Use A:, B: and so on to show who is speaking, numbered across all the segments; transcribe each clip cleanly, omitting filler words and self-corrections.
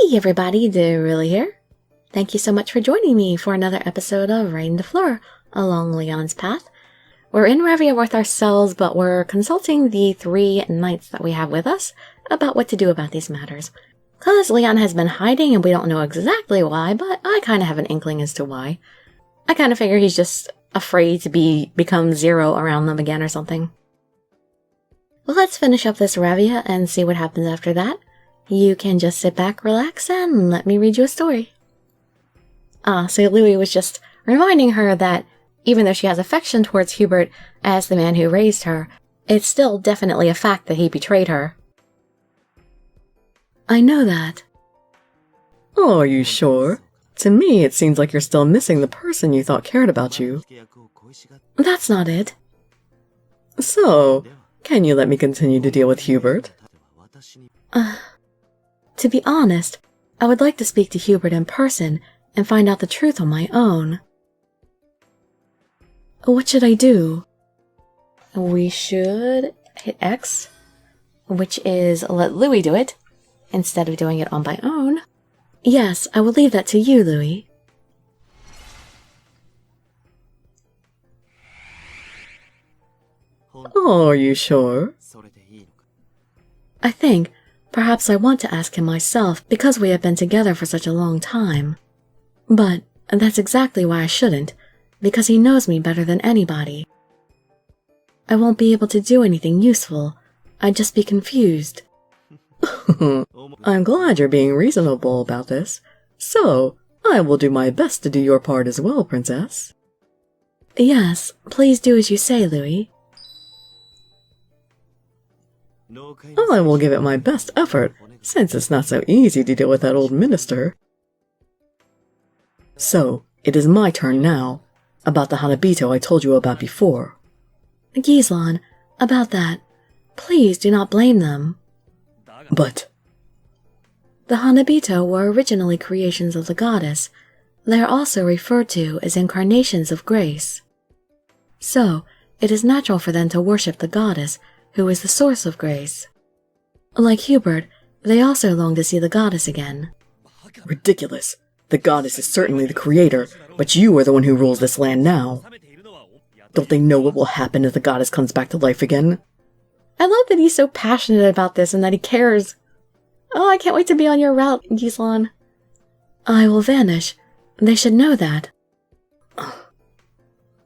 A: Hey everybody, Dirili here. Thank you so much for joining me for another episode of Reine Des Fleurs along Leon's path. We're in Revia with ourselves, but we're consulting the 3 knights that we have with us about what to do about these matters. Cause Leon has been hiding and we don't know exactly why, but I kind of have an inkling as to why. I kind of figure he's just afraid to become zero around them again or something. Well, let's finish up this Revia and see what happens after that. You can just sit back, relax, and let me read you a story. So Louis was just reminding her that even though she has affection towards Hubert as the man who raised her, it's still definitely a fact that he betrayed her. I know that.
B: Oh, are you sure? To me, it seems like you're still missing the person you thought cared about you.
A: That's not it.
B: So, can you let me continue to deal with Hubert?
A: To be honest, I would like to speak to Hubert in person and find out the truth on my own. What should I do? We should hit X, which is let Louis do it, instead of doing it on my own. Yes, I will leave that to you, Louis.
B: Oh, are you sure?
A: I think perhaps I want to ask him myself because we have been together for such a long time. But that's exactly why I shouldn't, because he knows me better than anybody. I won't be able to do anything useful. I'd just be confused.
B: I'm glad you're being reasonable about this. So, I will do my best to do your part as well, Princess.
A: Yes, please do as you say, Louis.
B: I will give it my best effort, since it's not so easy to deal with that old minister. So, it is my turn now, about the Hanabito I told you about before.
A: Gislan, about that, please do not blame them.
B: But
A: the Hanabito were originally creations of the goddess. They are also referred to as incarnations of grace. So, it is natural for them to worship the goddess, who is the source of grace. Like Hubert, they also long to see the goddess again.
B: Ridiculous. The goddess is certainly the creator, but you are the one who rules this land now. Don't they know what will happen if the goddess comes back to life again?
A: I love that he's so passionate about this and that he cares. Oh, I can't wait to be on your route, Gislan. I will vanish. They should know that.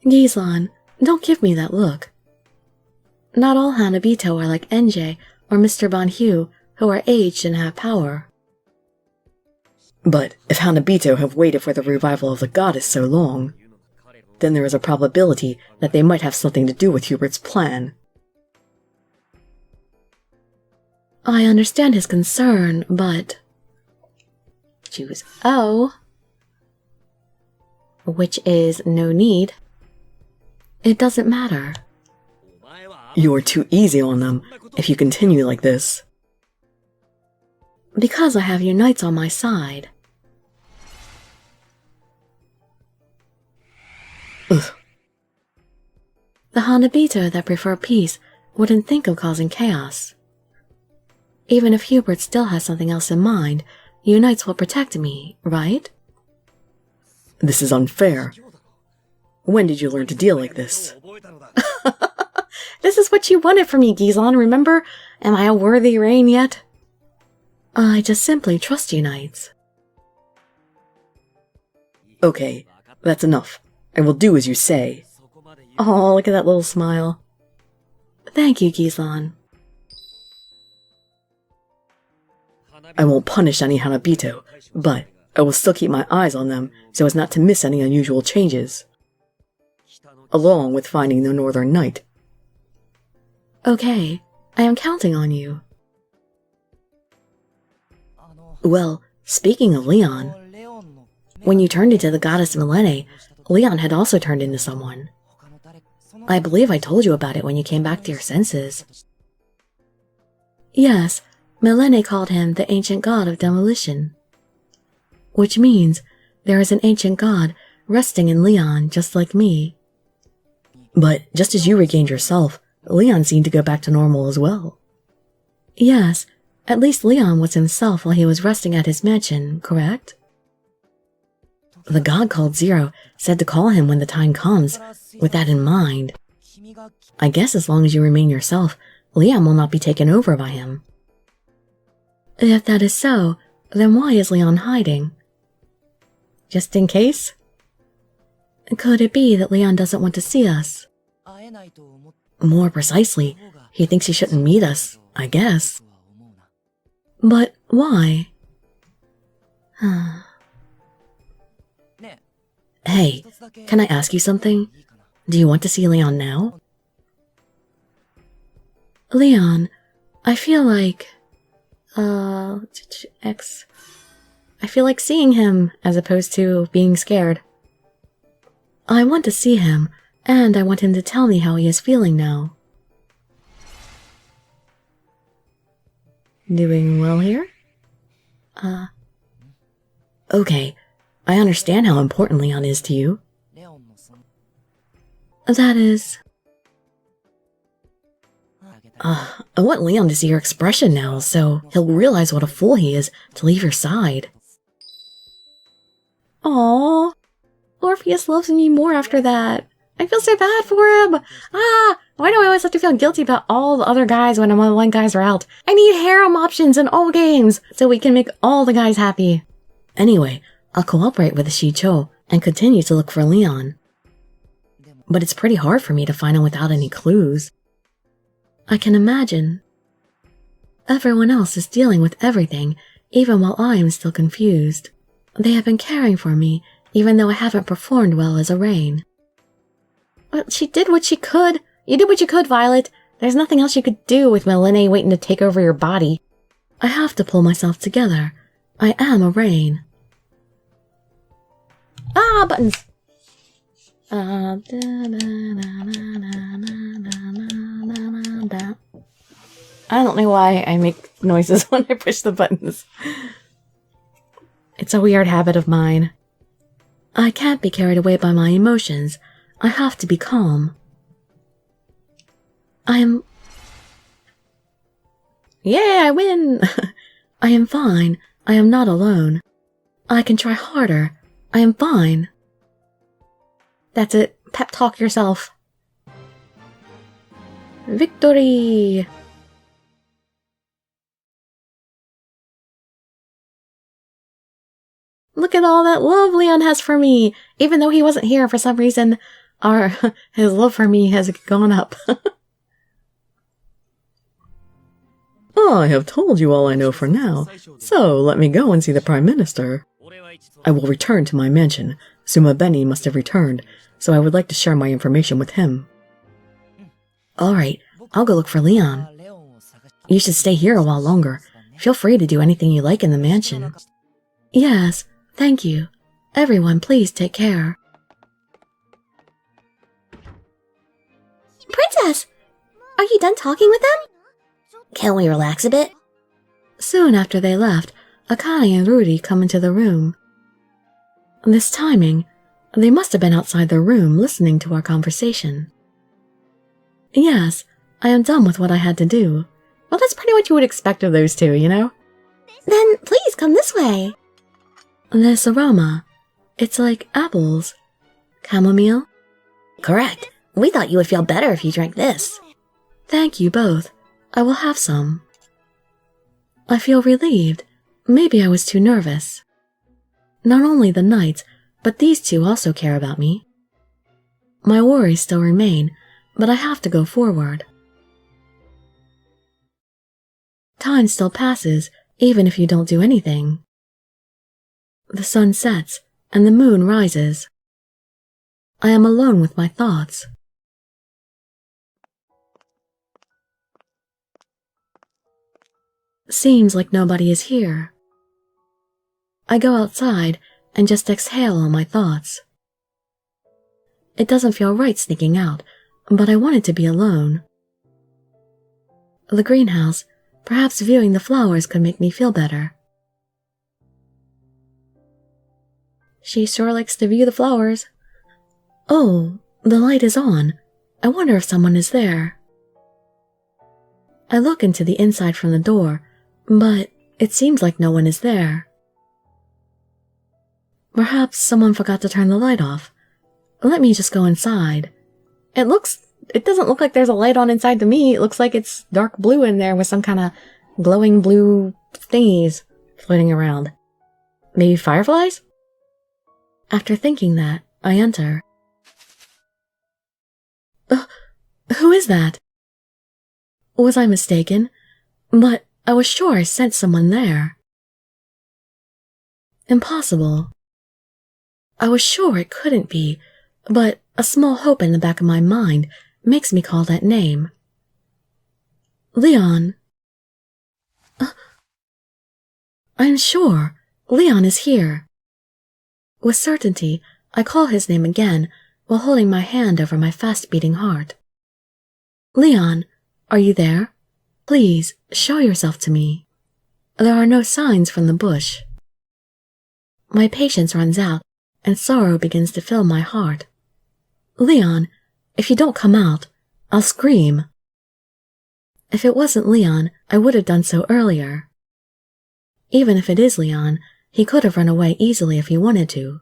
A: Gislan, don't give me that look. Not all Hanabito are like NJ or Mr. Bonhue, who are aged and have power.
B: But if Hanabito have waited for the revival of the goddess so long, then there is a probability that they might have something to do with Hubert's plan.
A: I understand his concern, but... choose O, which is no need. It doesn't matter.
B: You are too easy on them if you continue like this.
A: Because I have you knights on my side.
B: Ugh.
A: The Hanabito that prefer peace wouldn't think of causing chaos. Even if Hubert still has something else in mind, you knights will protect me, right?
B: This is unfair. When did you learn to deal like this?
A: This is what you wanted from me, Gislan, remember? Am I a worthy reign yet? I just simply trust you, knights.
B: Okay, that's enough. I will do as you say.
A: Oh, look at that little smile. Thank you, Gislan.
B: I won't punish any Hanabito, but I will still keep my eyes on them so as not to miss any unusual changes. Along with finding the Northern Knight.
A: Okay, I am counting on you. Well, speaking of Leon, when you turned into the goddess Milene, Leon had also turned into someone. I believe I told you about it when you came back to your senses. Yes, Milene called him the ancient god of demolition. Which means there is an ancient god resting in Leon just like me.
B: But just as you regained yourself, Leon seemed to go back to normal as well.
A: Yes, At least Leon was himself while he was resting at his mansion, correct? The god called Zero said to call him when the time comes, with that in mind. I guess as long as you remain yourself, Leon will not be taken over by him. If that is so, then why is Leon hiding? Just in case? Could it be that Leon doesn't want to see us? More precisely, he thinks he shouldn't meet us, I guess. But why? Hey, can I ask you something? Do you want to see Leon now? Leon, I feel like... I feel like seeing him as opposed to being scared. I want to see him, and I want him to tell me how he is feeling now. Doing well here? Okay. I understand how important Leon is to you. That is... I want Leon to see your expression now, so he'll realize what a fool he is to leave your side. Aww. Orpheus loves me more after that. I feel so bad for him. Why do I always have to feel guilty about all the other guys when one guys are out? I need harem options in all games, so we can make all the guys happy. Anyway, I'll cooperate with the Shicho and continue to look for Leon. But it's pretty hard for me to find him without any clues. I can imagine. Everyone else is dealing with everything, even while I am still confused. They have been caring for me, even though I haven't performed well as a Reine. Well, she did what she could. You did what you could, Violet. There's nothing else you could do with Milene waiting to take over your body. I have to pull myself together. I am a Reine. Buttons! I don't know why I make noises when I push the buttons. It's a weird habit of mine. I can't be carried away by my emotions. I have to be calm. Yay, I win! I am fine. I am not alone. I can try harder. I am fine. That's it. Pep talk yourself. Victory! Look at all that love Leon has for me! Even though he wasn't here for some reason, his love for me has gone up.
B: I have told you all I know for now, so let me go and see the Prime Minister. I will return to my mansion. Sumabeni must have returned, so I would like to share my information with him.
A: Alright, I'll go look for Leon. You should stay here a while longer. Feel free to do anything you like in the mansion. Yes, thank you. Everyone, please take care. Princess! Are you done talking with them? Can we relax a bit? Soon after they left, Akane and Rudy come into the room. This timing, they must have been outside their room listening to our conversation. Yes, I am done with what I had to do. Well, that's pretty much what you would expect of those two, you know? Then please come this way. This aroma, it's like apples. Chamomile? Correct. We thought you would feel better if you drank this. Thank you both. I will have some. I feel relieved. Maybe I was too nervous. Not only the knights, but these two also care about me. My worries still remain, but I have to go forward. Time still passes, even if you don't do anything. The sun sets, and the moon rises. I am alone with my thoughts. Seems like nobody is here. I go outside and just exhale all my thoughts. It doesn't feel right sneaking out, but I wanted to be alone. The greenhouse, perhaps viewing the flowers could make me feel better. She sure likes to view the flowers. Oh, the light is on. I wonder if someone is there. I look into the inside from the door, But it seems like no one is there. Perhaps someone forgot to turn the light off. Let me just go inside. It doesn't look like there's a light on inside to me. It looks like it's dark blue in there with some kind of glowing blue thingies floating around. Maybe fireflies? After thinking that, I enter. Who is that? Was I mistaken? But I was sure I sensed someone there. Impossible. I was sure it couldn't be, but a small hope in the back of my mind makes me call that name. Leon. I'm sure Leon is here. With certainty, I call his name again while holding my hand over my fast-beating heart. Leon, are you there? Please, show yourself to me. There are no signs from the bush. My patience runs out, and sorrow begins to fill my heart. Leon, if you don't come out, I'll scream. If it wasn't Leon, I would have done so earlier. Even if it is Leon, he could have run away easily if he wanted to.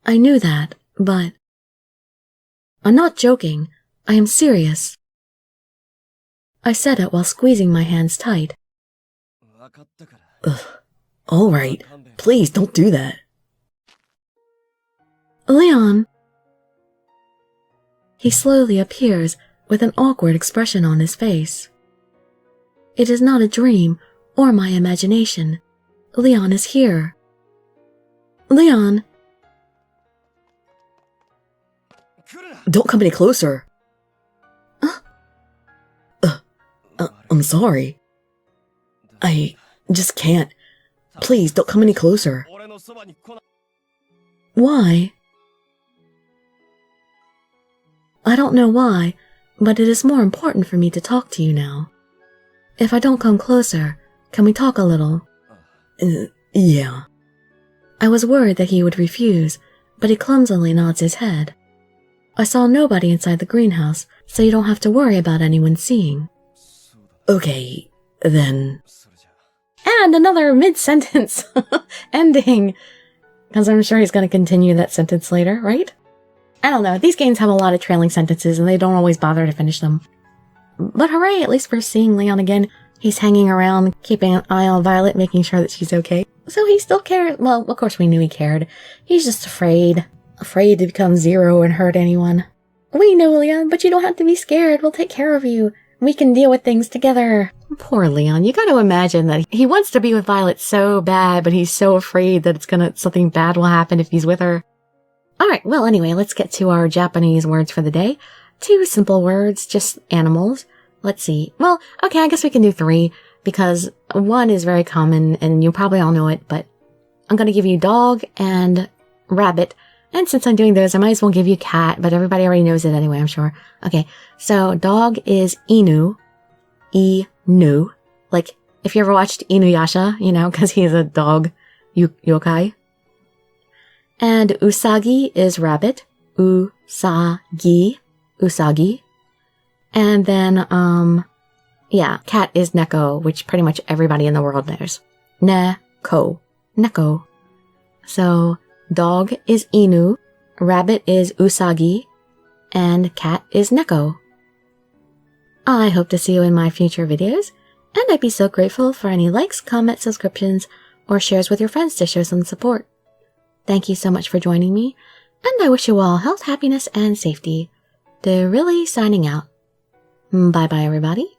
A: I knew that, but... I'm not joking. I am serious. I said it while squeezing my hands tight.
B: Ugh. All right. Please don't do that.
A: Leon. He slowly appears with an awkward expression on his face. It is not a dream or my imagination. Leon is here. Leon.
B: Don't come any closer. I'm sorry. I just can't. Please don't come any closer.
A: Why? I don't know why, but it is more important for me to talk to you now. If I don't come closer, can we talk a little?
B: Yeah.
A: I was worried that he would refuse, but he clumsily nods his head. I saw nobody inside the greenhouse, so you don't have to worry about anyone seeing.
B: Okay, then.
A: And another mid-sentence ending, because I'm sure he's going to continue that sentence later, right? I don't know, these games have a lot of trailing sentences and they don't always bother to finish them. But hooray, at least we're seeing Leon again. He's hanging around, keeping an eye on Violet, making sure that she's okay. So he still cares. Well, of course we knew he cared. He's just afraid to become zero and hurt anyone. We know, Leon, but you don't have to be scared. We'll take care of you. We can deal with things together. Poor Leon. You gotta imagine that he wants to be with Violet so bad, but he's so afraid that something bad will happen if he's with her. Alright, well anyway, let's get to our Japanese words for the day. 2 simple words, just animals. Let's see. Well, okay, I guess we can do 3, because 1 is very common, and you probably all know it, but I'm gonna give you dog and rabbit. And since I'm doing those, I might as well give you cat, but everybody already knows it anyway, I'm sure. Okay, so dog is inu. Inu. Like, if you ever watched Inuyasha, you know, because he's a dog yokai. And usagi is rabbit. Usagi. Usagi. And then, yeah, cat is neko, which pretty much everybody in the world knows. Neko. Neko. So, dog is inu, rabbit is usagi, and cat is neko. I hope to see you in my future videos, and I'd be so grateful for any likes, comments, subscriptions, or shares with your friends to show some support. Thank you so much for joining me, and I wish you all health, happiness, and safety. Dirili signing out. Bye-bye, everybody.